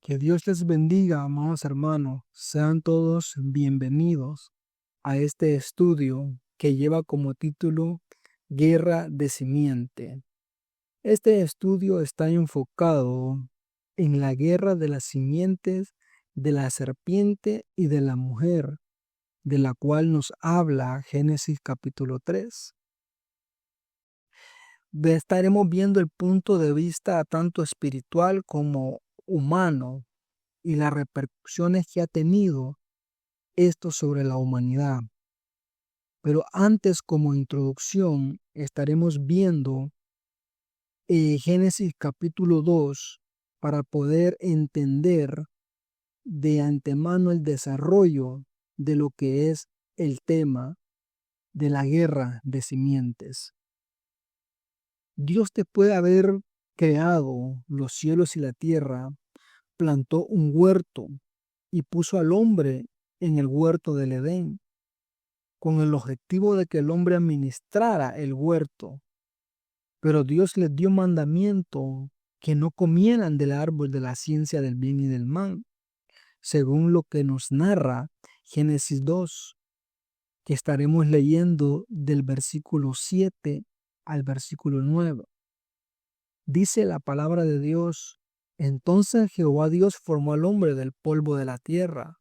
Que Dios les bendiga, amados hermanos. Sean todos bienvenidos a este estudio que lleva como título Guerra de Simiente. Este estudio está enfocado en la guerra de las simientes de la serpiente y de la mujer, de la cual nos habla Génesis capítulo 3. Estaremos viendo el punto de vista tanto espiritual como humano y las repercusiones que ha tenido esto sobre la humanidad. Pero antes, como introducción, estaremos viendo Génesis capítulo 2 para poder entender de antemano el desarrollo de lo que es el tema de la guerra de simientes. Dios, después de haber creado los cielos y la tierra, plantó un huerto y puso al hombre en el huerto del Edén, con el objetivo de que el hombre administrara el huerto. Pero Dios les dio mandamiento que no comieran del árbol de la ciencia del bien y del mal, según lo que nos narra Génesis 2, que estaremos leyendo del versículo 7 al versículo 9. Dice la palabra de Dios: entonces Jehová Dios formó al hombre del polvo de la tierra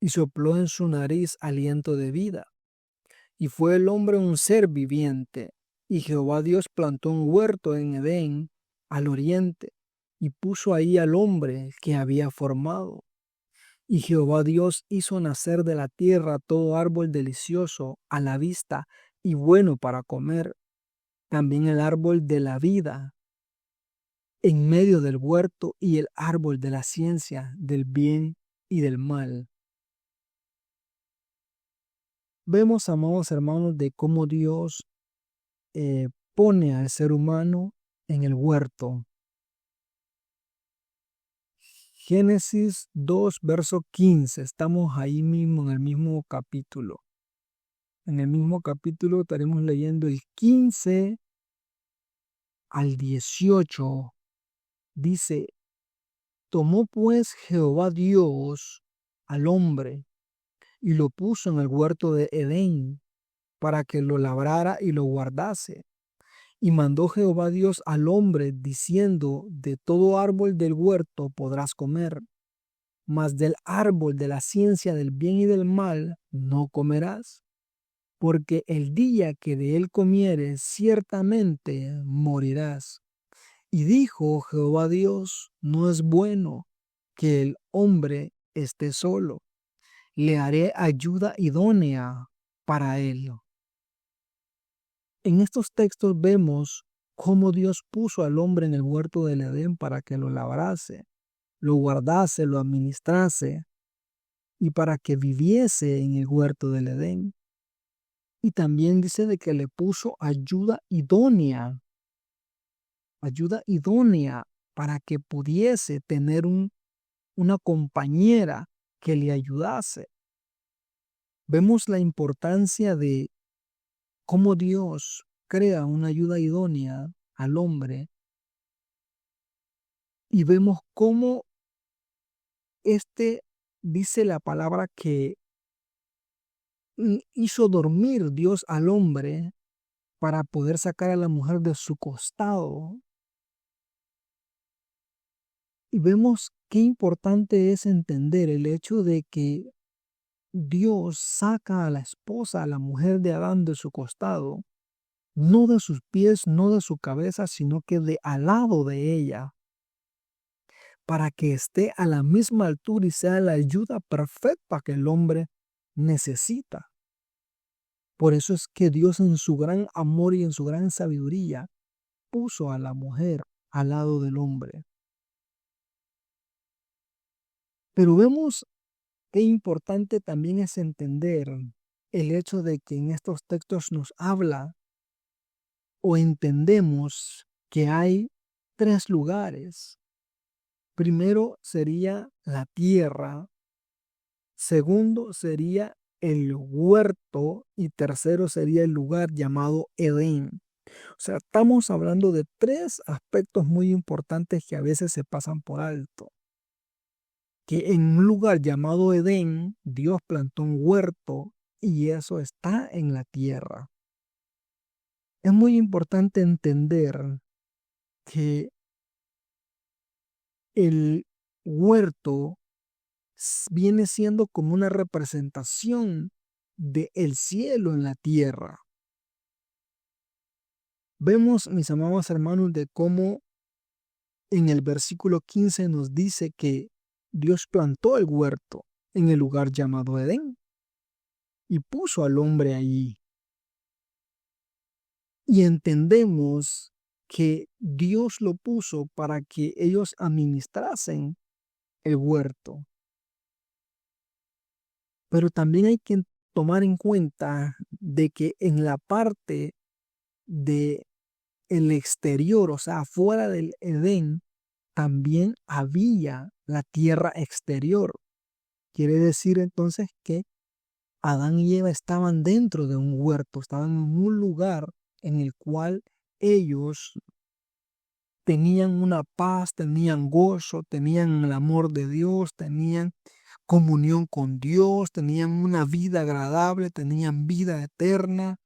y sopló en su nariz aliento de vida, y fue el hombre un ser viviente. Y Jehová Dios plantó un huerto en Edén, al oriente, y puso ahí al hombre que había formado. Y Jehová Dios hizo nacer de la tierra todo árbol delicioso a la vista y bueno para comer, también el árbol de la vida en medio del huerto y el árbol de la ciencia del bien y del mal. Vemos, amados hermanos, de cómo Dios pone al ser humano en el huerto. Génesis 2, verso 15. Estamos ahí mismo en el mismo capítulo. En el mismo capítulo estaremos leyendo el 15 al 18. Dice: tomó pues Jehová Dios al hombre y lo puso en el huerto de Edén para que lo labrara y lo guardase. Y mandó Jehová Dios al hombre diciendo: de todo árbol del huerto podrás comer, mas del árbol de la ciencia del bien y del mal no comerás, porque el día que de él comieres ciertamente morirás. Y dijo Jehová Dios: no es bueno que el hombre esté solo, le haré ayuda idónea para él. En estos textos vemos cómo Dios puso al hombre en el huerto del Edén para que lo labrase, lo guardase, lo administrase y para que viviese en el huerto del Edén. Y también dice de que le puso ayuda idónea para que pudiese tener una compañera que le ayudase. Vemos la importancia de cómo Dios crea una ayuda idónea al hombre y vemos cómo dice la palabra que hizo dormir Dios al hombre para poder sacar a la mujer de su costado. Y vemos qué importante es entender el hecho de que Dios saca a la esposa, a la mujer de Adán, de su costado, no de sus pies, no de su cabeza, sino que de al lado de ella, para que esté a la misma altura y sea la ayuda perfecta que el hombre necesita. Por eso es que Dios, en su gran amor y en su gran sabiduría, puso a la mujer al lado del hombre. Pero vemos qué importante también es entender el hecho de que en estos textos nos habla o entendemos que hay tres lugares. Primero sería la tierra, segundo sería el huerto y tercero sería el lugar llamado Edén. O sea, estamos hablando de tres aspectos muy importantes que a veces se pasan por alto. que en un lugar llamado Edén, Dios plantó un huerto y eso está en la tierra. Es muy importante entender que el huerto viene siendo como una representación del cielo en la tierra. Vemos, mis amados hermanos, de cómo en el versículo 15 nos dice que Dios plantó el huerto en el lugar llamado Edén y puso al hombre allí. Y entendemos que Dios lo puso para que ellos administrasen el huerto. Pero también hay que tomar en cuenta de que en la parte de el exterior, o sea, fuera del Edén, también había la tierra exterior. Quiere decir entonces que Adán y Eva estaban dentro de un huerto, estaban en un lugar en el cual ellos tenían una paz, tenían gozo, tenían el amor de Dios, tenían comunión con Dios, tenían una vida agradable, tenían vida eterna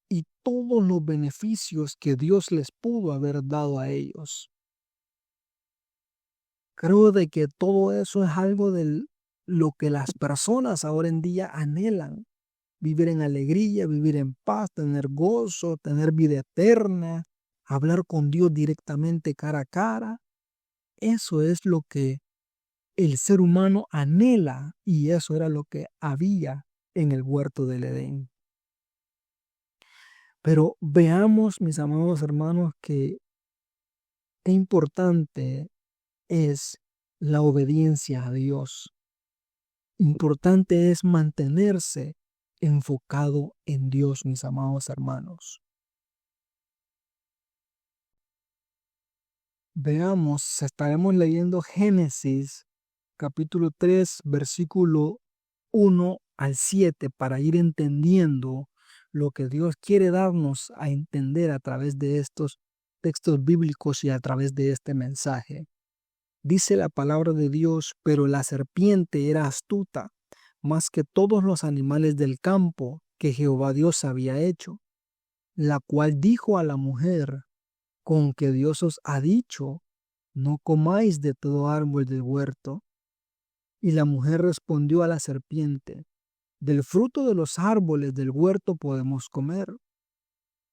y todos los beneficios que Dios les pudo haber dado a ellos. Creo de que todo eso es algo de lo que las personas ahora en día anhelan. Vivir en alegría, vivir en paz, tener gozo, tener vida eterna, hablar con Dios directamente cara a cara. Eso es lo que el ser humano anhela y eso era lo que había en el huerto del Edén. Pero veamos, mis amados hermanos, que qué importante es la obediencia a Dios. Importante es mantenerse enfocado en Dios, mis amados hermanos. Veamos, estaremos leyendo Génesis capítulo 3, versículo 1 al 7 para ir entendiendo lo que Dios quiere darnos a entender a través de estos textos bíblicos y a través de este mensaje. Dice la palabra de Dios, pero la serpiente era astuta, más que todos los animales del campo que Jehová Dios había hecho, la cual dijo a la mujer, con que Dios os ha dicho, no comáis de todo árbol del huerto. Y la mujer respondió a la serpiente, del fruto de los árboles del huerto podemos comer,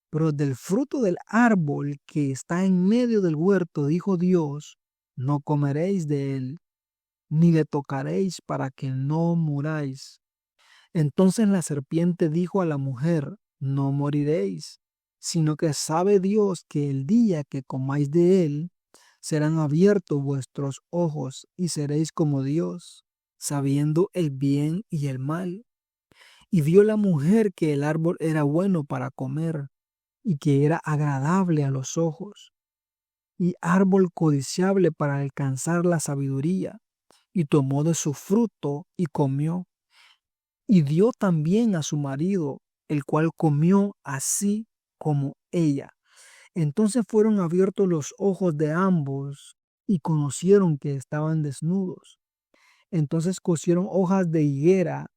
pero del fruto del árbol que está en medio del huerto, dijo Dios, no comeréis de él, ni le tocaréis para que no muráis. Entonces la serpiente dijo a la mujer, no moriréis, sino que sabe Dios que el día que comáis de él, serán abiertos vuestros ojos y seréis como Dios, sabiendo el bien y el mal. Y vio la mujer que el árbol era bueno para comer y que era agradable a los ojos, y árbol codiciable para alcanzar la sabiduría, y tomó de su fruto y comió, y dio también a su marido, el cual comió así como ella. Entonces fueron abiertos los ojos de ambos y conocieron que estaban desnudos. Entonces cosieron hojas de higuera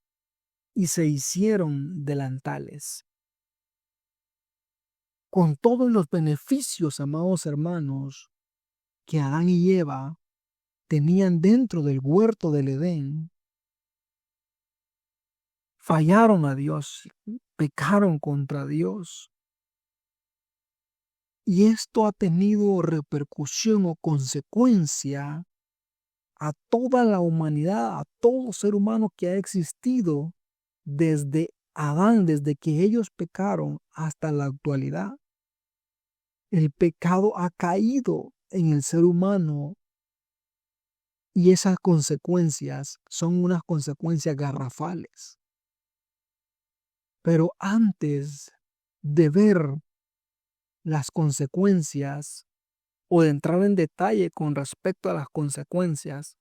y se hicieron delantales. Con todos los beneficios, amados hermanos, que Adán y Eva tenían dentro del huerto del Edén, fallaron a Dios, pecaron contra Dios. Y esto ha tenido repercusión o consecuencia a toda la humanidad, a todo ser humano que ha existido desde Adán, desde que ellos pecaron hasta la actualidad. El pecado ha caído en el ser humano y esas consecuencias son unas consecuencias garrafales. Pero antes de ver las consecuencias o de entrar en detalle con respecto a las consecuencias,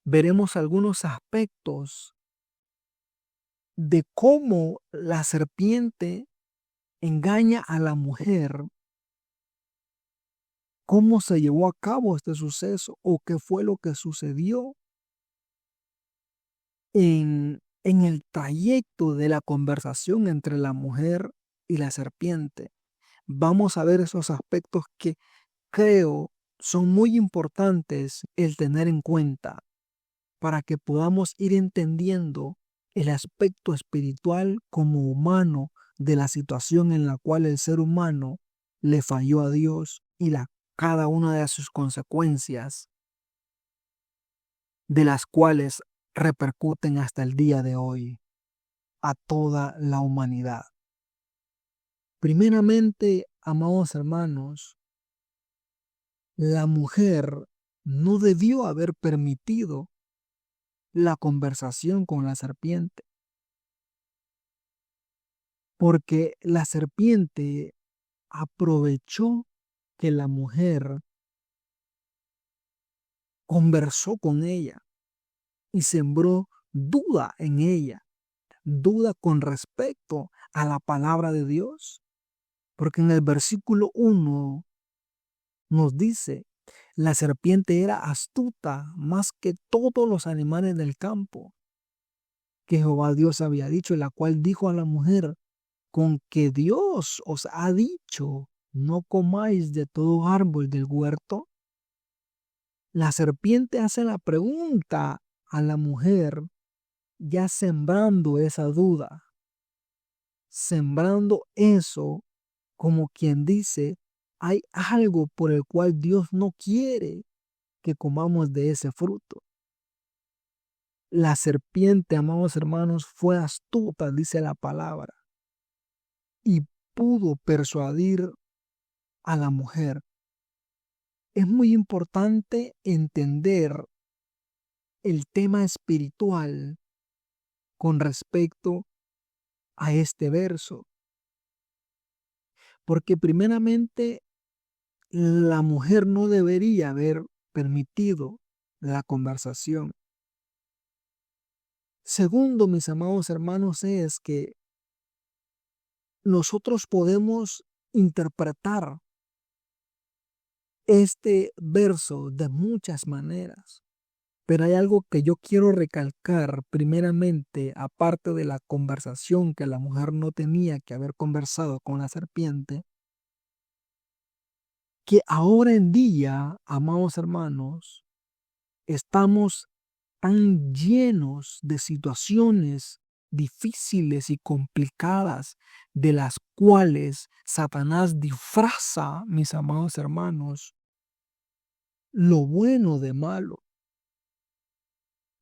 veremos algunos aspectos de cómo la serpiente engaña a la mujer, cómo se llevó a cabo este suceso o qué fue lo que sucedió en el trayecto de la conversación entre la mujer y la serpiente. Vamos a ver esos aspectos que creo son muy importantes el tener en cuenta para que podamos ir entendiendo el aspecto espiritual como humano de la situación en la cual el ser humano le falló a Dios y cada una de sus consecuencias, de las cuales repercuten hasta el día de hoy a toda la humanidad. Primeramente, amados hermanos, la mujer no debió haber permitido la conversación con la serpiente, porque la serpiente aprovechó que la mujer conversó con ella y sembró duda en ella, duda con respecto a la palabra de Dios, porque en el versículo 1 nos dice, la serpiente era astuta más que todos los animales del campo que Jehová Dios había dicho, la cual dijo a la mujer, con que Dios os ha dicho, no comáis de todo árbol del huerto. La serpiente hace la pregunta a la mujer, ya sembrando esa duda, sembrando eso como quien dice, hay algo por el cual Dios no quiere que comamos de ese fruto. La serpiente, amados hermanos, fue astuta, dice la palabra, y pudo persuadir a la mujer. Es muy importante entender el tema espiritual con respecto a este verso, porque primeramente la mujer no debería haber permitido la conversación. Segundo, mis amados hermanos, es que nosotros podemos interpretar este verso de muchas maneras, pero hay algo que yo quiero recalcar primeramente, aparte de la conversación que la mujer no tenía que haber conversado con la serpiente, que ahora en día, amados hermanos, estamos tan llenos de situaciones difíciles y complicadas de las cuales Satanás disfraza, mis amados hermanos, lo bueno de malo,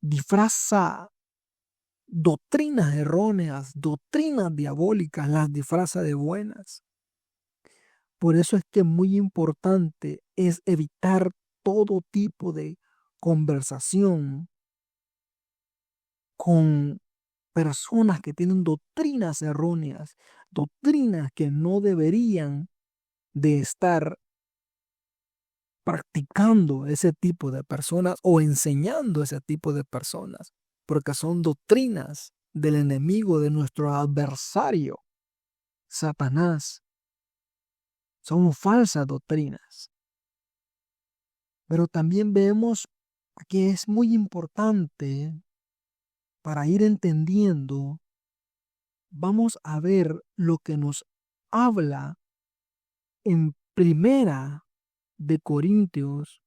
disfraza doctrinas erróneas, doctrinas diabólicas, las disfraza de buenas. Por eso es que muy importante es evitar todo tipo de conversación con personas que tienen doctrinas erróneas, doctrinas que no deberían de estar practicando ese tipo de personas o enseñando ese tipo de personas, porque son doctrinas del enemigo, de nuestro adversario, Satanás. Son falsas doctrinas. Pero también vemos que es muy importante para ir entendiendo, vamos a ver lo que nos habla en Primera de Corintios,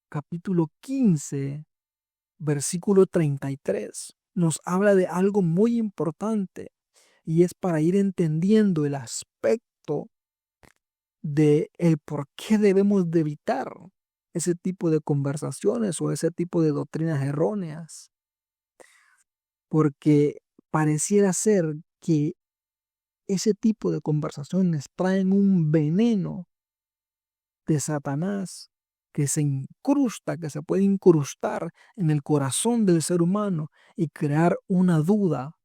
capítulo 15, versículo 33. Nos habla de algo muy importante y es para ir entendiendo el aspecto de el por qué debemos de evitar ese tipo de conversaciones o ese tipo de doctrinas erróneas. Porque pareciera ser que ese tipo de conversaciones traen un veneno de Satanás que se incrusta, que se puede incrustar en el corazón del ser humano y crear una duda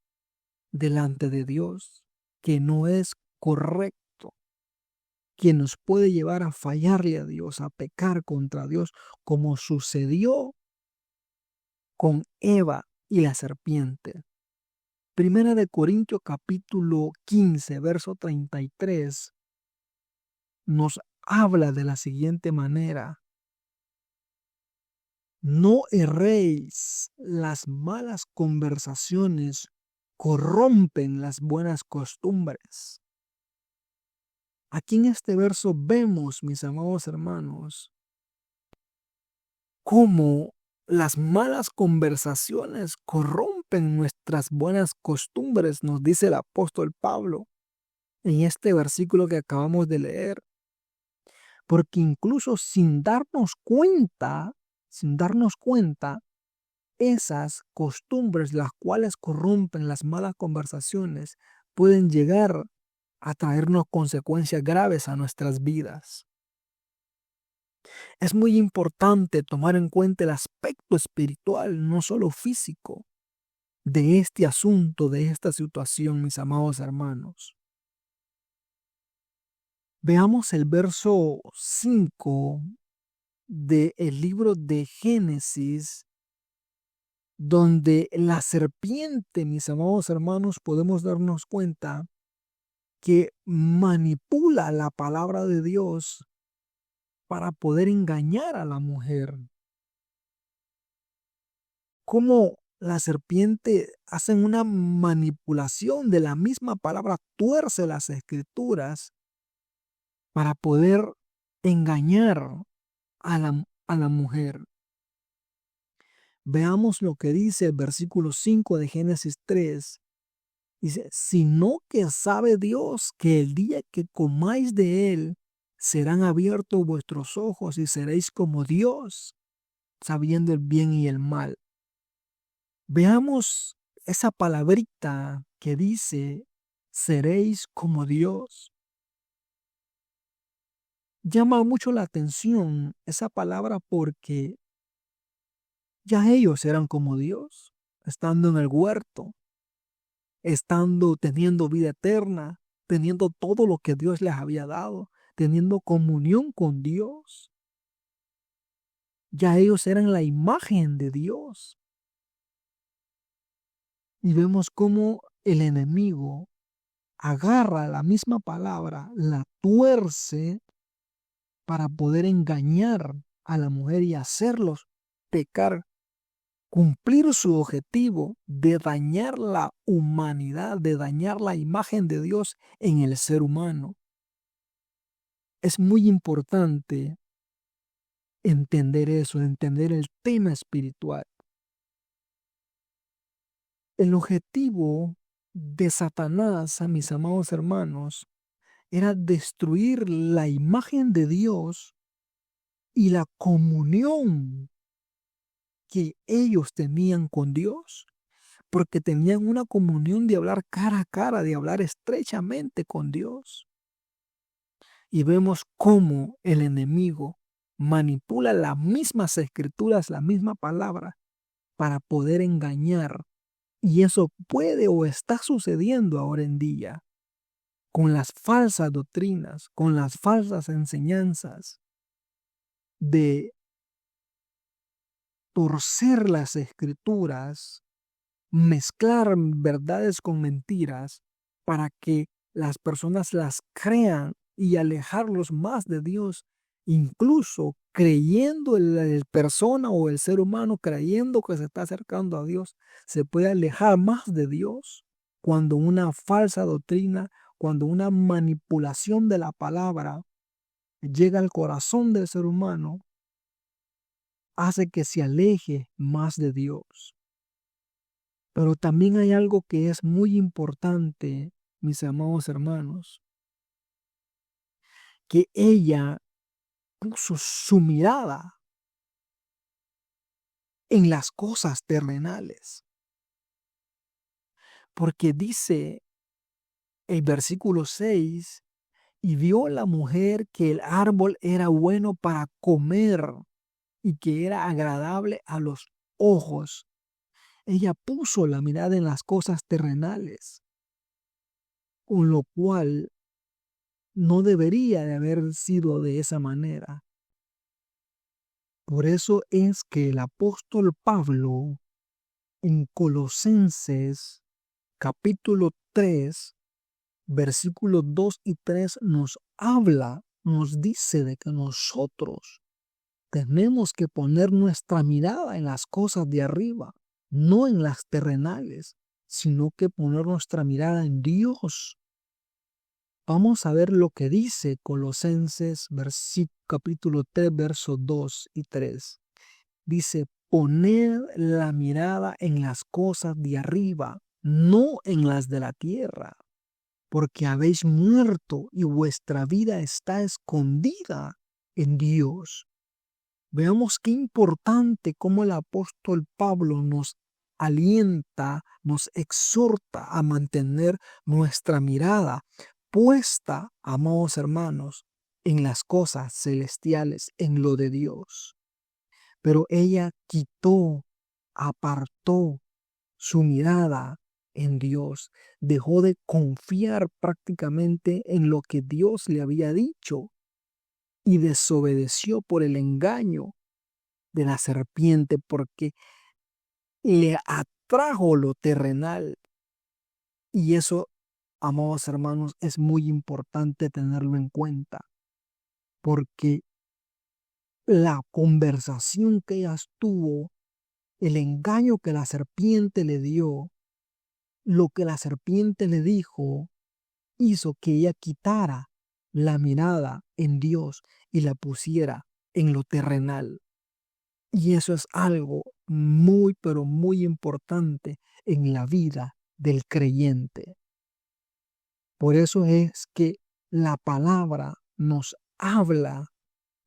delante de Dios que no es correcto, que nos puede llevar a fallarle a Dios, a pecar contra Dios, como sucedió con Eva y la serpiente. Primera de Corintios capítulo 15, verso 33, nos habla de la siguiente manera. No erréis, las malas conversaciones corrompen las buenas costumbres. Aquí en este verso vemos, mis amados hermanos, cómo las malas conversaciones corrompen nuestras buenas costumbres, nos dice el apóstol Pablo en este versículo que acabamos de leer. Porque incluso sin darnos cuenta, esas costumbres, las cuales corrompen las malas conversaciones, pueden llegar a traernos consecuencias graves a nuestras vidas. Es muy importante tomar en cuenta el aspecto espiritual, no solo físico, de este asunto, de esta situación, mis amados hermanos. Veamos el verso 5 del libro de Génesis, donde la serpiente, mis amados hermanos, podemos darnos cuenta que manipula la palabra de Dios para poder engañar a la mujer. Cómo la serpiente hace una manipulación de la misma palabra, tuerce las escrituras para poder engañar a la mujer. Veamos lo que dice el versículo 5 de Génesis 3. Dice, sino que sabe Dios que el día que comáis de él, serán abiertos vuestros ojos y seréis como Dios, sabiendo el bien y el mal. Veamos esa palabrita que dice, seréis como Dios. Llama mucho la atención esa palabra porque ya ellos eran como Dios, estando en el huerto, teniendo vida eterna, teniendo todo lo que Dios les había dado, teniendo comunión con Dios. Ya ellos eran la imagen de Dios. Y vemos cómo el enemigo agarra la misma palabra, la tuerce para poder engañar a la mujer y hacerlos pecar, cumplir su objetivo de dañar la humanidad, de dañar la imagen de Dios en el ser humano. Es muy importante entender eso, entender el tema espiritual. El objetivo de Satanás, a mis amados hermanos, era destruir la imagen de Dios y la comunión que ellos tenían con Dios, porque tenían una comunión de hablar cara a cara, de hablar estrechamente con Dios. Y vemos cómo el enemigo manipula las mismas escrituras, la misma palabra, para poder engañar. Y eso puede o está sucediendo ahora en día con las falsas doctrinas, con las falsas enseñanzas de torcer las escrituras, mezclar verdades con mentiras para que las personas las crean y alejarlos más de Dios, incluso creyendo el persona o el ser humano creyendo que se está acercando a Dios, se puede alejar más de Dios cuando una falsa doctrina, cuando una manipulación de la palabra llega al corazón del ser humano, hace que se aleje más de Dios. Pero también hay algo que es muy importante, mis amados hermanos, que ella puso su mirada en las cosas terrenales. Porque dice el versículo 6, y vio la mujer que el árbol era bueno para comer y que era agradable a los ojos. Ella puso la mirada en las cosas terrenales, con lo cual no debería de haber sido de esa manera. Por eso es que el apóstol Pablo en Colosenses capítulo 3, versículos 2 y 3 nos habla, nos dice de que nosotros tenemos que poner nuestra mirada en las cosas de arriba, no en las terrenales, sino que poner nuestra mirada en Dios. Vamos a ver lo que dice Colosenses capítulo 3, versos 2 y 3. Dice, poned la mirada en las cosas de arriba, no en las de la tierra, porque habéis muerto y vuestra vida está escondida en Dios. Veamos qué importante cómo el apóstol Pablo nos alienta, nos exhorta a mantener nuestra mirada puesta, amados hermanos, en las cosas celestiales, en lo de Dios. Pero ella quitó, apartó su mirada en Dios, dejó de confiar prácticamente en lo que Dios le había dicho y desobedeció por el engaño de la serpiente, porque le atrajo lo terrenal. Y eso, amados hermanos, es muy importante tenerlo en cuenta, porque la conversación que ella tuvo, el engaño que la serpiente le dio, lo que la serpiente le dijo, hizo que ella quitara la mirada en Dios y la pusiera en lo terrenal. Y eso es algo muy, pero muy importante en la vida del creyente. Por eso es que la palabra nos habla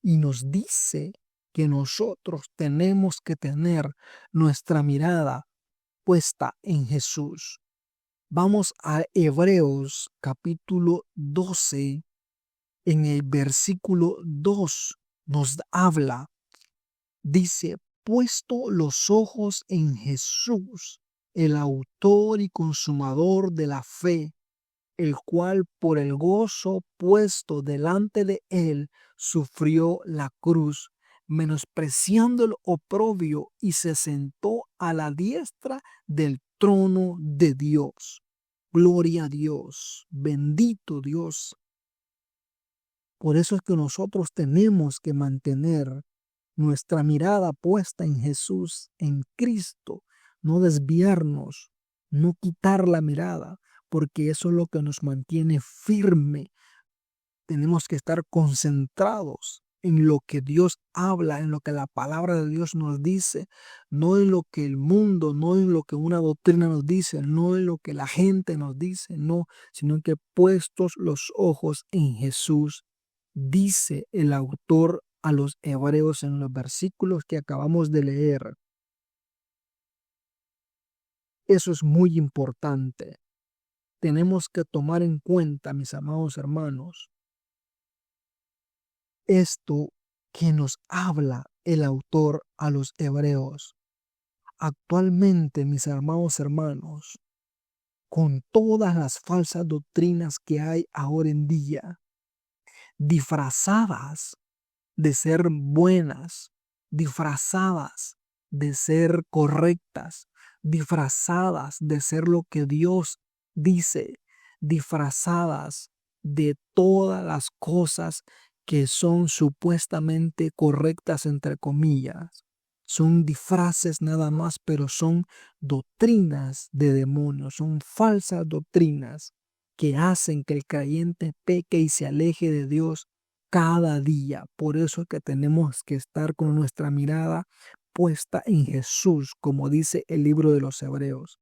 y nos dice que nosotros tenemos que tener nuestra mirada puesta en Jesús. Vamos a Hebreos capítulo 12, en el versículo 2 nos habla, dice, puesto los ojos en Jesús, el autor y consumador de la fe, el cual por el gozo puesto delante de él sufrió la cruz, menospreciando el oprobio, y se sentó a la diestra del trono de Dios. Gloria a Dios, bendito Dios. Por eso es que nosotros tenemos que mantener nuestra mirada puesta en Jesús, en Cristo, no desviarnos, no quitar la mirada, porque eso es lo que nos mantiene firme. Tenemos que estar concentrados en lo que Dios habla, en lo que la palabra de Dios nos dice, no en lo que el mundo, no en lo que una doctrina nos dice, no en lo que la gente nos dice, no, sino que puestos los ojos en Jesús, dice el autor a los hebreos en los versículos que acabamos de leer. Eso es muy importante. Tenemos que tomar en cuenta, mis amados hermanos, esto que nos habla el autor a los hebreos. Actualmente, mis amados hermanos, con todas las falsas doctrinas que hay ahora en día, disfrazadas de ser buenas, disfrazadas de ser correctas, disfrazadas de ser lo que Dios dice, disfrazadas de todas las cosas que son supuestamente correctas, entre comillas. Son disfraces nada más, pero son doctrinas de demonios, son falsas doctrinas que hacen que el creyente peque y se aleje de Dios cada día. Por eso es que tenemos que estar con nuestra mirada puesta en Jesús, como dice el libro de los Hebreos.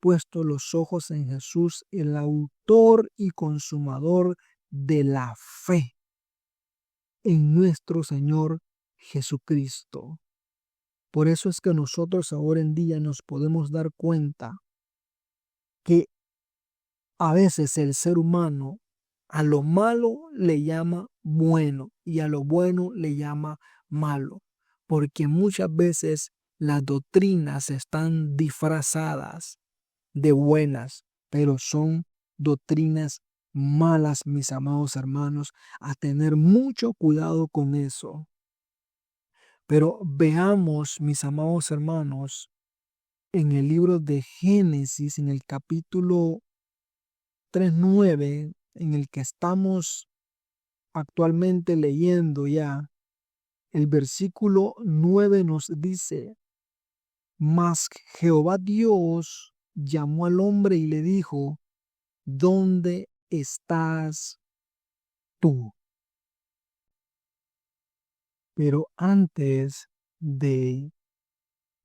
Puesto los ojos en Jesús, el autor y consumador de la fe en nuestro Señor Jesucristo. Por eso es que nosotros ahora en día nos podemos dar cuenta que a veces el ser humano a lo malo le llama bueno y a lo bueno le llama malo, porque muchas veces las doctrinas están disfrazadas de buenas, pero son doctrinas malas, mis amados hermanos, a tener mucho cuidado con eso. Pero veamos, mis amados hermanos, en el libro de Génesis, en el capítulo 3:9, en el que estamos actualmente leyendo ya, El versículo 9 nos dice: Mas Jehová Dios llamó al hombre y le dijo: ¿Dónde estás tú? Pero antes de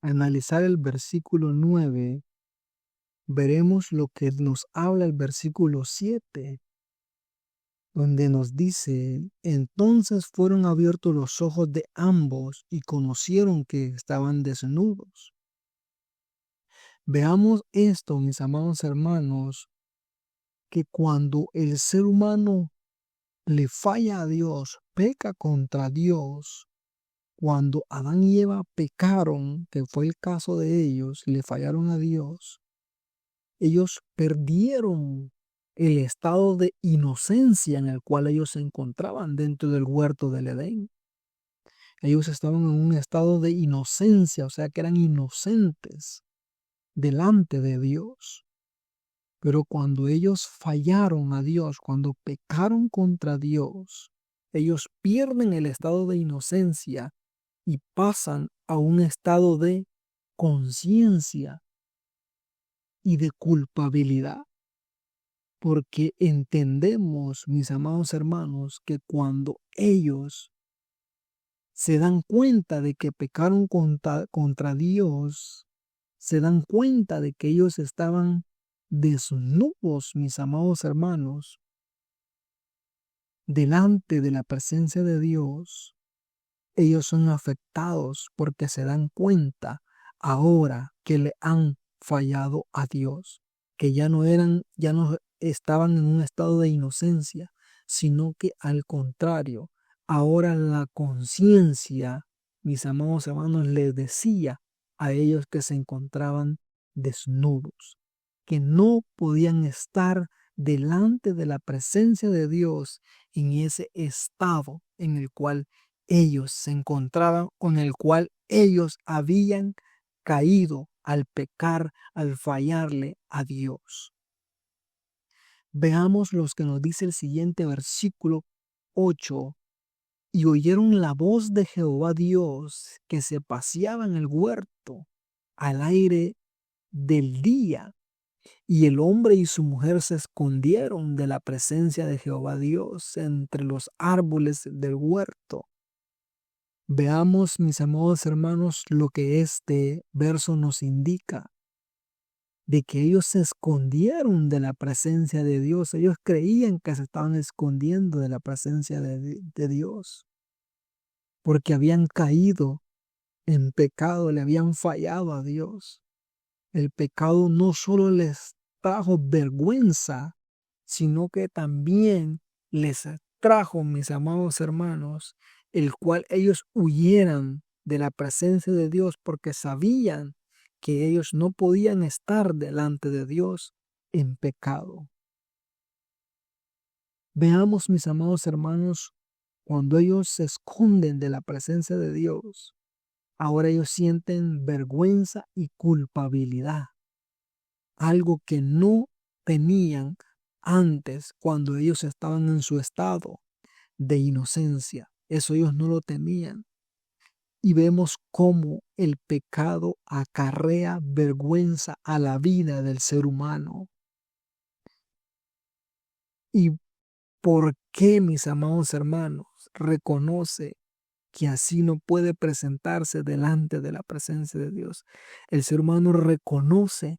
analizar el versículo 9, veremos lo que nos habla el versículo 7, donde nos dice: Entonces fueron abiertos los ojos de ambos y conocieron que estaban desnudos. Veamos esto, mis amados hermanos, que cuando el ser humano le falla a Dios, peca contra Dios, cuando Adán y Eva pecaron, que fue el caso de ellos, le fallaron a Dios, ellos perdieron el estado de inocencia en el cual ellos se encontraban dentro del huerto del Edén. Ellos estaban en un estado de inocencia, o sea que eran inocentes delante de Dios. Pero cuando ellos fallaron a Dios, cuando pecaron contra Dios, ellos pierden el estado de inocencia y pasan a un estado de conciencia y de culpabilidad. Porque entendemos, mis amados hermanos, que cuando ellos se dan cuenta de que pecaron contra Dios, se dan cuenta de que ellos estaban desnudos, mis amados hermanos, delante de la presencia de Dios. Ellos son afectados porque se dan cuenta ahora que le han fallado a Dios, que ya no estaban en un estado de inocencia, sino que al contrario, ahora la conciencia, mis amados hermanos, les decía a ellos que se encontraban desnudos, que no podían estar delante de la presencia de Dios en ese estado en el cual ellos se encontraban, con el cual ellos habían caído al pecar, al fallarle a Dios. Veamos lo que nos dice el siguiente versículo 8. Y oyeron la voz de Jehová Dios que se paseaba en el huerto al aire del día. Y el hombre y su mujer se escondieron de la presencia de Jehová Dios entre los árboles del huerto. Veamos, mis amados hermanos, lo que este verso nos indica, de que ellos se escondieron de la presencia de Dios. Ellos creían que se estaban escondiendo de la presencia de Dios, porque habían caído en pecado, le habían fallado a Dios. El pecado no solo les trajo vergüenza, sino que también les trajo, mis amados hermanos, el cual ellos huyeran de la presencia de Dios porque sabían que ellos no podían estar delante de Dios en pecado. Veamos, mis amados hermanos, cuando ellos se esconden de la presencia de Dios, ahora ellos sienten vergüenza y culpabilidad, algo que no tenían antes cuando ellos estaban en su estado de inocencia. Eso ellos no lo tenían. Y vemos cómo el pecado acarrea vergüenza a la vida del ser humano. ¿Y por qué, mis amados hermanos, reconoce que así no puede presentarse delante de la presencia de Dios? El ser humano reconoce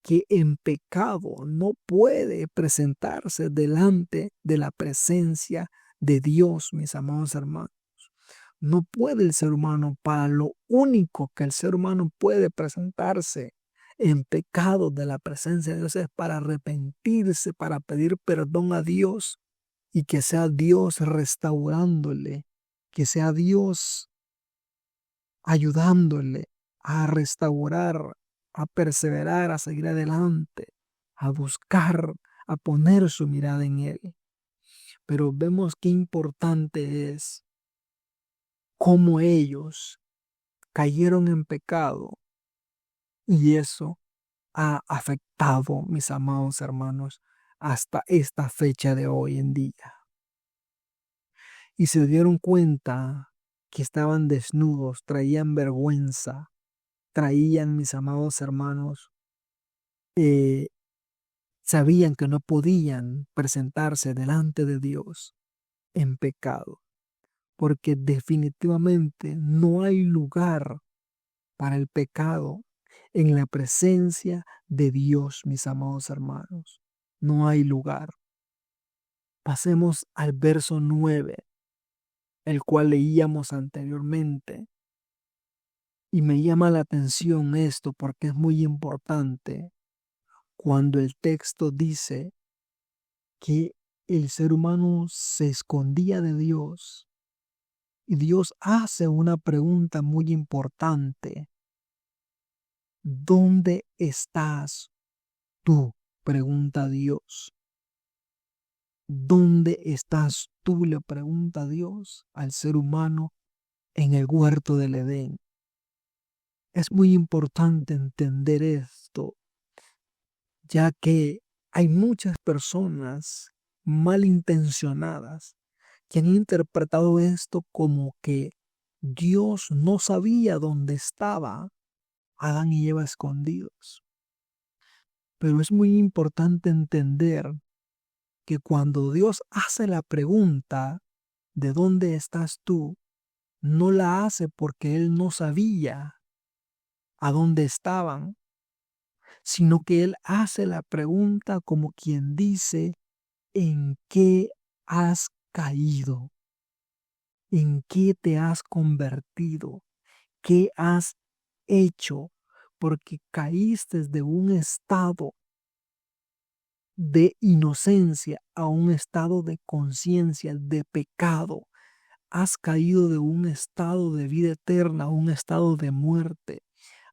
que en pecado no puede presentarse delante de la presencia de Dios, mis amados hermanos. No puede el ser humano. Para lo único que el ser humano puede presentarse en pecado de la presencia de Dios es para arrepentirse, para pedir perdón a Dios y que sea Dios restaurándole, que sea Dios ayudándole a restaurar, a perseverar, a seguir adelante, a buscar, a poner su mirada en Él. Pero vemos qué importante es cómo ellos cayeron en pecado y eso ha afectado, mis amados hermanos, hasta esta fecha de hoy en día. Y se dieron cuenta que estaban desnudos, traían vergüenza, traían, mis amados hermanos, eh, sabían que no podían presentarse delante de Dios en pecado, porque definitivamente no hay lugar para el pecado en la presencia de Dios, mis amados hermanos. No hay lugar. Pasemos al verso 9, el cual leíamos anteriormente. Y me llama la atención esto porque es muy importante cuando el texto dice que el ser humano se escondía de Dios y Dios hace una pregunta muy importante. ¿Dónde estás tú? Pregunta Dios. ¿Dónde estás tú? Le pregunta Dios al ser humano en el huerto del Edén. Es muy importante entender esto, ya que hay muchas personas malintencionadas que han interpretado esto como que Dios no sabía dónde estaba Adán y Eva escondidos. Pero es muy importante entender que cuando Dios hace la pregunta ¿de dónde estás tú? No la hace porque Él no sabía a dónde estaban, sino que Él hace la pregunta como quien dice, ¿en qué has caído? ¿En qué te has convertido? ¿Qué has hecho? Porque caíste de un estado de inocencia a un estado de conciencia, de pecado. Has caído de un estado de vida eterna a un estado de muerte.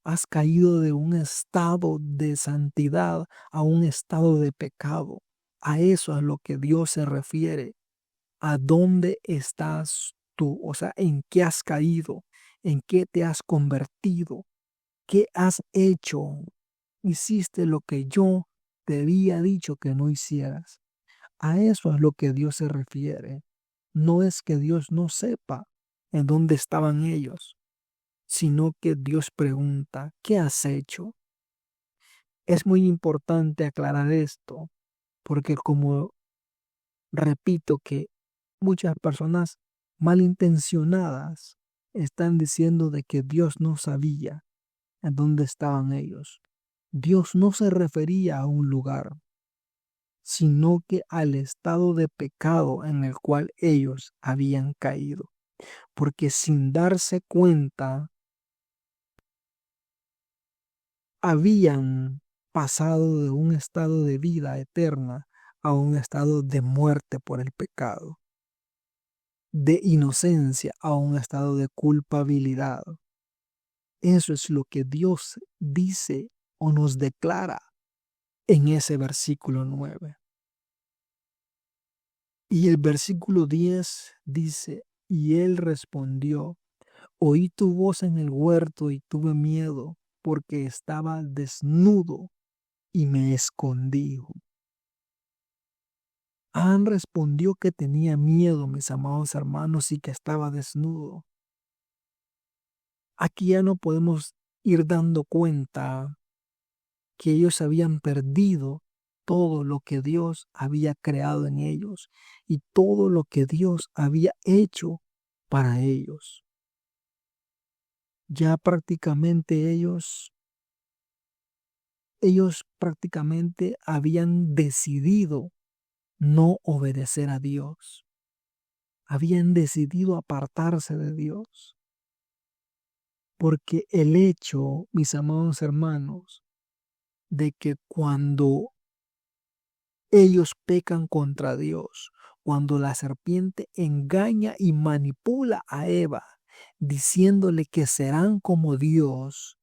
Has caído de un estado de santidad a un estado de pecado. A eso es a lo que Dios se refiere. ¿A dónde estás tú? O sea, ¿en qué has caído? ¿En qué te has convertido? ¿Qué has hecho? Hiciste lo que yo te había dicho que no hicieras. A eso es lo que Dios se refiere. No es que Dios no sepa en dónde estaban ellos, sino que Dios pregunta, ¿qué has hecho? Es muy importante aclarar esto, porque como repito que muchas personas malintencionadas están diciendo de que Dios no sabía en dónde estaban ellos. Dios no se refería a un lugar, sino que al estado de pecado en el cual ellos habían caído, porque sin darse cuenta habían pasado de un estado de vida eterna a un estado de muerte por el pecado, de inocencia a un estado de culpabilidad. Eso es lo que Dios dice o nos declara en ese versículo 9. Y el versículo 10 dice, y él respondió, oí tu voz en el huerto y tuve miedo porque estaba desnudo y me escondí. Han respondió que tenía miedo, mis amados hermanos, y que estaba desnudo. Aquí ya no podemos ir dando cuenta que ellos habían perdido todo lo que Dios había creado en ellos y todo lo que Dios había hecho para ellos. Ya prácticamente ellos prácticamente habían decidido no obedecer a Dios. Habían decidido apartarse de Dios. Porque el hecho, mis amados hermanos, de que cuando ellos pecan contra Dios, cuando la serpiente engaña y manipula a Eva, diciéndole que serán como Dios,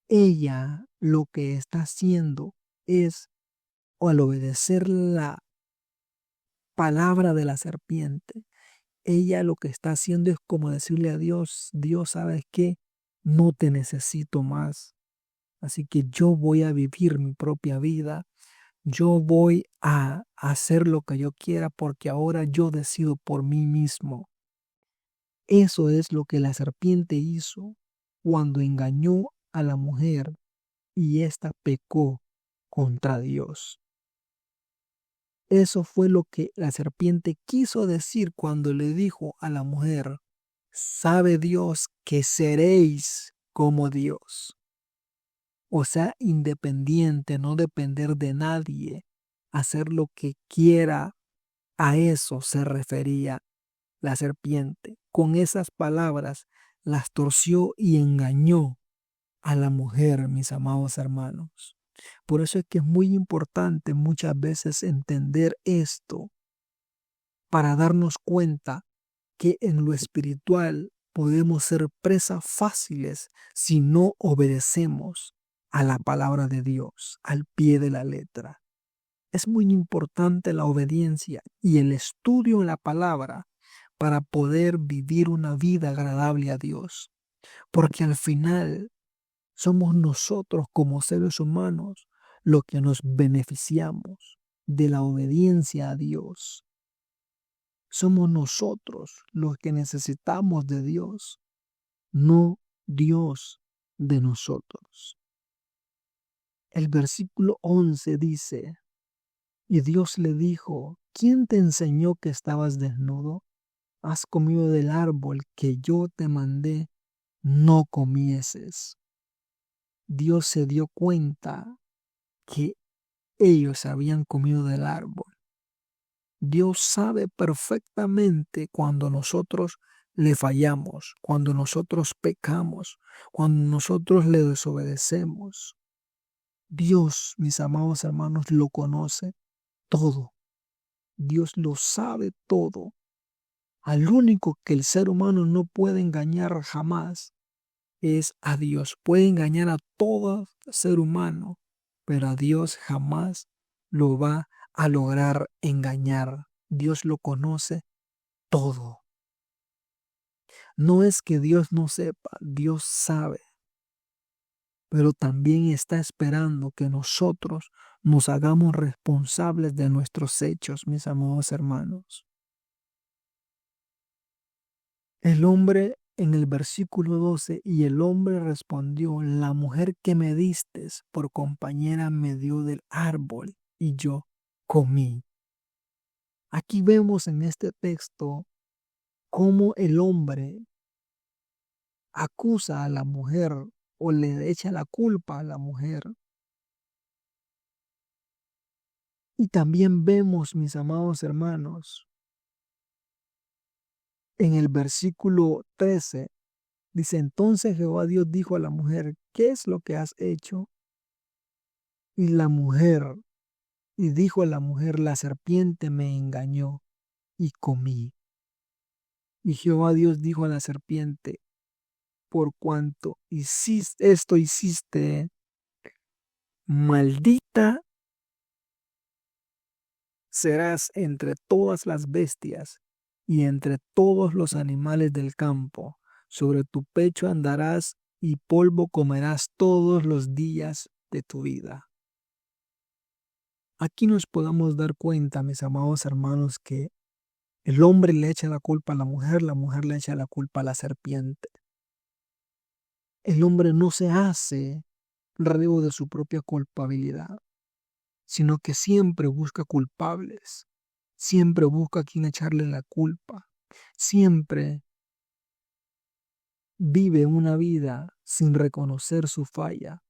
ella lo que está haciendo es, o al obedecer la palabra de la serpiente, ella lo que está haciendo es como decirle a Dios, Dios, ¿sabes qué? No te necesito más. Así que yo voy a vivir mi propia vida. Yo voy a hacer lo que yo quiera porque ahora yo decido por mí mismo. Eso es lo que la serpiente hizo cuando engañó a la mujer y ésta pecó contra Dios. Eso fue lo que la serpiente quiso decir cuando le dijo a la mujer, sabe Dios que seréis como Dios. O sea, independiente, no depender de nadie, hacer lo que quiera. A eso se refería la serpiente. Con esas palabras las torció y engañó a la mujer, mis amados hermanos. Por eso es que es muy importante muchas veces entender esto para darnos cuenta que en lo espiritual podemos ser presas fáciles si no obedecemos a la palabra de Dios, al pie de la letra. Es muy importante la obediencia y el estudio en la palabra para poder vivir una vida agradable a Dios, porque al final somos nosotros como seres humanos los que nos beneficiamos de la obediencia a Dios. Somos nosotros los que necesitamos de Dios, no Dios de nosotros. El versículo 11 dice, y Dios le dijo, ¿quién te enseñó que estabas desnudo? ¿Has comido del árbol que yo te mandé? No comieses. Dios se dio cuenta que ellos habían comido del árbol. Dios sabe perfectamente cuando nosotros le fallamos, cuando nosotros pecamos, cuando nosotros le desobedecemos. Dios, mis amados hermanos, lo conoce todo. Dios lo sabe todo. Al único que el ser humano no puede engañar jamás es a Dios. Puede engañar a todo ser humano, pero a Dios jamás lo va a lograr engañar. Dios lo conoce todo. No es que Dios no sepa, Dios sabe, pero también está esperando que nosotros nos hagamos responsables de nuestros hechos, mis amados hermanos. El hombre en el versículo 12, y el hombre respondió, la mujer que me distes por compañera me dio del árbol y yo comí. Aquí vemos en este texto cómo el hombre acusa a la mujer o le echa la culpa a la mujer. Y también vemos, mis amados hermanos, en el versículo 13, dice, entonces Jehová Dios dijo a la mujer, ¿qué es lo que has hecho? Y la mujer, y dijo a la mujer, la serpiente me engañó y comí. Y Jehová Dios dijo a la serpiente, por cuanto esto hiciste, maldita serás entre todas las bestias y entre todos los animales del campo. Sobre tu pecho andarás y polvo comerás todos los días de tu vida. Aquí nos podemos dar cuenta, mis amados hermanos, que el hombre le echa la culpa a la mujer le echa la culpa a la serpiente. El hombre no se hace cargo de su propia culpabilidad, sino que siempre busca culpables, siempre busca a quien echarle la culpa, siempre vive una vida sin reconocer su falla,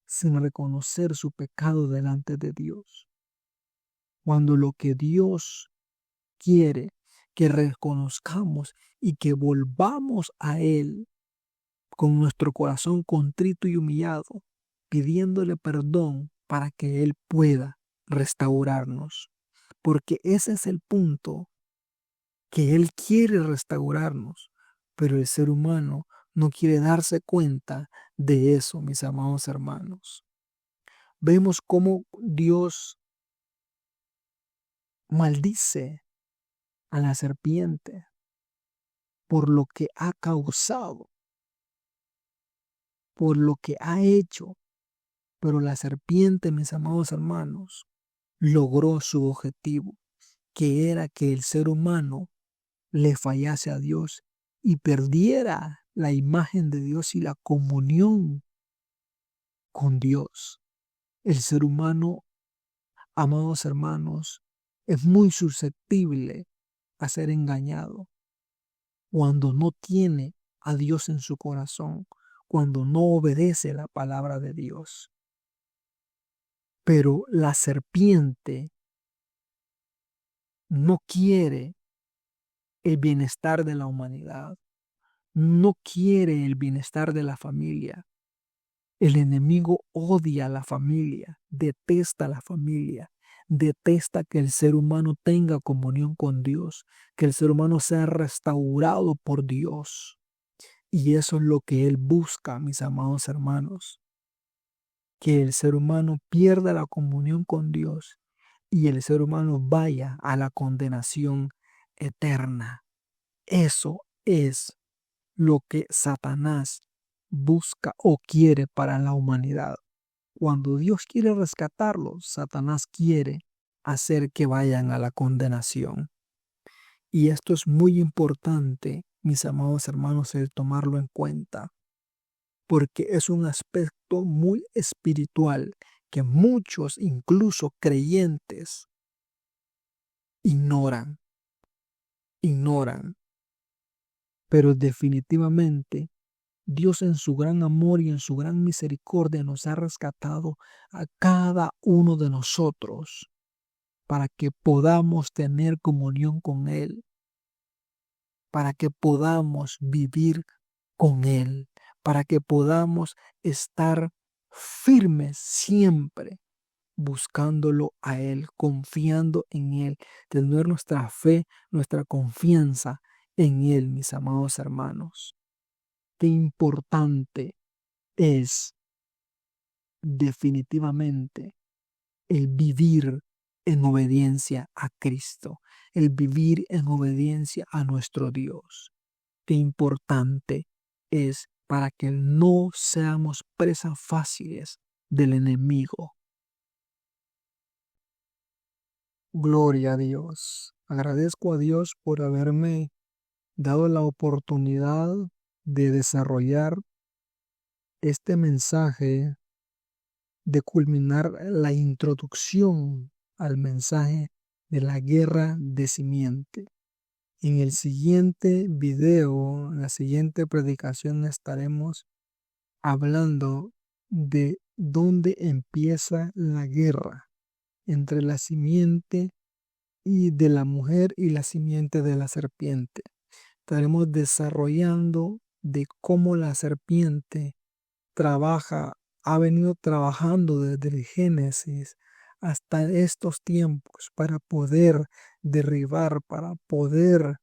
sin reconocer su pecado delante de Dios. Cuando lo que Dios quiere que reconozcamos y que volvamos a Él con nuestro corazón contrito y humillado, pidiéndole perdón para que Él pueda restaurarnos. Porque ese es el punto, que Él quiere restaurarnos, pero el ser humano no quiere darse cuenta de eso, mis amados hermanos. Vemos cómo Dios maldice a la serpiente por lo que ha causado, por lo que ha hecho. Pero la serpiente, mis amados hermanos, logró su objetivo, que era que el ser humano le fallase a Dios y perdiera la imagen de Dios y la comunión con Dios. El ser humano, amados hermanos, es muy susceptible a ser engañado cuando no tiene a Dios en su corazón, cuando no obedece la palabra de Dios. Pero la serpiente no quiere el bienestar de la humanidad, no quiere el bienestar de la familia. El enemigo odia a la familia, detesta a la familia, detesta que el ser humano tenga comunión con Dios, que el ser humano sea restaurado por Dios. Y eso es lo que él busca, mis amados hermanos, que el ser humano pierda la comunión con Dios y el ser humano vaya a la condenación eterna. Eso es lo que Satanás busca o quiere para la humanidad. Cuando Dios quiere rescatarlos, Satanás quiere hacer que vayan a la condenación. Y esto es muy importante, mis amados hermanos, el tomarlo en cuenta, porque es un aspecto muy espiritual que muchos, incluso creyentes, ignoran. Pero definitivamente Dios en su gran amor y en su gran misericordia nos ha rescatado a cada uno de nosotros para que podamos tener comunión con Él, para que podamos vivir con Él, para que podamos estar firmes siempre buscándolo a Él, confiando en Él, tener nuestra fe, nuestra confianza en Él, mis amados hermanos. Qué importante es definitivamente el vivir en obediencia a Cristo, el vivir en obediencia a nuestro Dios. Qué importante es para que no seamos presas fáciles del enemigo. Gloria a Dios. Agradezco a Dios por haberme dado la oportunidad de desarrollar este mensaje, de culminar la introducción al mensaje de la guerra de simiente. En el siguiente video, en la siguiente predicación, estaremos hablando de dónde empieza la guerra entre la simiente y de la mujer y la simiente de la serpiente. Estaremos desarrollando de cómo la serpiente ha venido trabajando desde el Génesis hasta estos tiempos para poder derribar, para poder,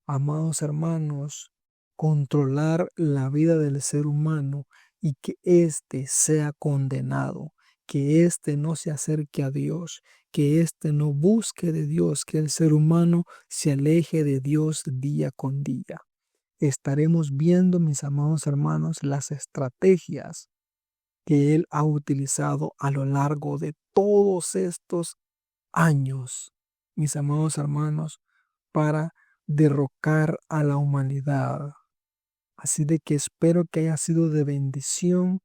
amados hermanos, controlar la vida del ser humano y que éste sea condenado, que éste no se acerque a Dios, que éste no busque de Dios, que el ser humano se aleje de Dios día con día. Estaremos viendo, mis amados hermanos, las estrategias que Él ha utilizado a lo largo de todos estos años, mis amados hermanos, para derrocar a la humanidad. Así de que espero que haya sido de bendición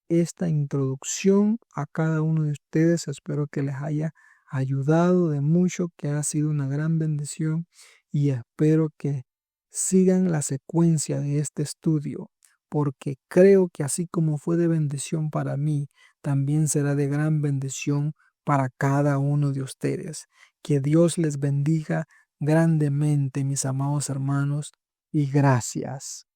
esta introducción a cada uno de ustedes. Espero que les haya ayudado de mucho, que ha sido una gran bendición y espero que sigan la secuencia de este estudio, porque creo que así como fue de bendición para mí, también será de gran bendición para cada uno de ustedes. Que Dios les bendiga grandemente, mis amados hermanos, y gracias.